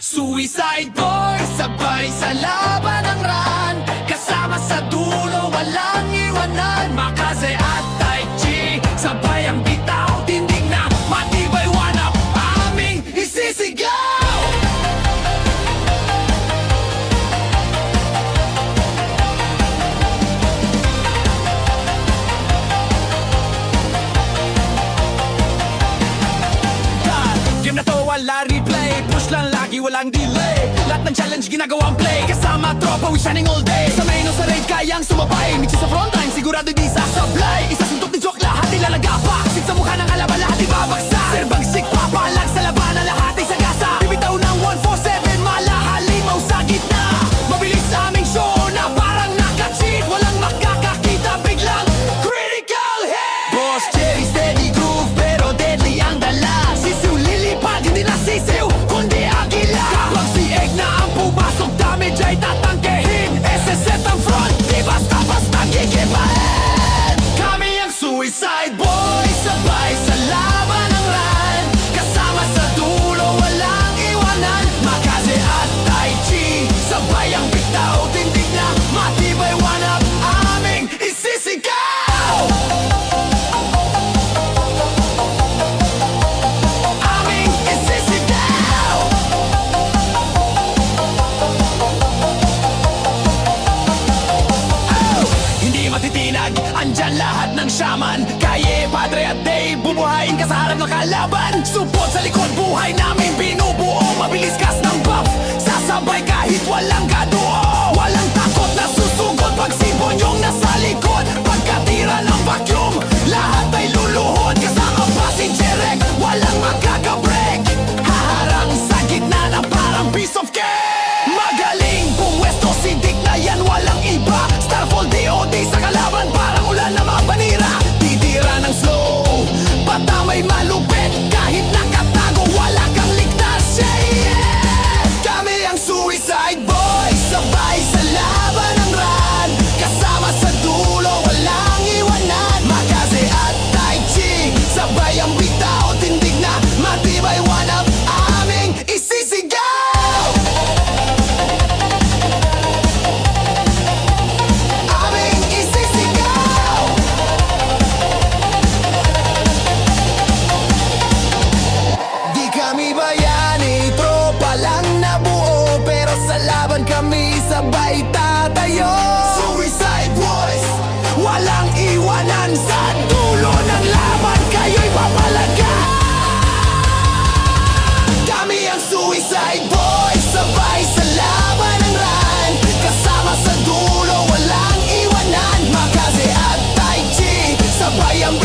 Suicide Boys, sabay sa laban ng ran, kasama sa dulo, walang iwanan. Makaze at Tai Chi, sabay ang bitaw, tindig na matibay, one up, aming isisigaw. Game na to, wala replay, push lang lagi, walang delay. Lahat ng challenge ginagawang play, kasama tropa, we shining all day. Sa main o sa raid, kayang sumabay, Mitsi sa frontline, sigurado di sasablay. Isasuntok ni joke, lahat ilalagapak, sig sa mukha ng kalaban, lahat ibabagsak. Serbang sig, papalag sa labanan, lahat ay sagasa. Bibitaw ng 147, malahalimaw sa gitna. Mabilis sa aming show na parang naka-cheat, walang makakakita, biglang critical hit. Boss Jerry, steady groove, pero deadly ang dala. Sisiw lilipad, hindi na sisiw, kundi agila. Kapag si Egg na ang pumasok, damage ay tatangkehin. SSS ang front, di basta-basta gigibahin. Kami ang Suicide Boys, sabay sa laban ng ran, kasama sa dulo, walang iwanan. Makaze at Tai Chi, sabay ang bitaw, tindig na matibay, one up, aming isisigaw. Aming isisigaw. Oh! Hindi matitinag, andyan lahat ng shaman. Kaye, Padre at Dave, bumuhayin ka sa harap ng kalaban. Support sa likod, buhay namin binubuo. Mabilis kas ng buff, sasabay kahit walang kaduo. Walang takot na susugod pag sipon yung nasa likod. Pagkatira ng vacuum, lahat ay luluhod. Kasama pa si Jerek, walang magkaka-break. Haharang sa gitna na parang piece of cake. Magaling pumwesto si Dick na yan, walang iba. Starfall DOD sa kalaban, parang ulan na mapanira. Titira ng slow, bata may malupit. Kahit nakatago, wala kang ligtas. Yeah! Kami ang Suicide Boys, sabay sa laban ng ran, kasama sa dulo, walang iwanan. Makaze at Tai Chi, sabay ang bitaw, tindig na matibay, one up, aming isisigaw. Aming isisigaw. Di kami bayani, tropa lang nabuo, pero sa laban kami sabay tatayo. Suicide Boys, walang iwanan, sa dulo ng laban kayo'y papalaga. Kami ang Suicide Boys, sabay sa laban ng ran, kasama sa dulo, walang iwanan. Makaze at Tai Chi, sabay ang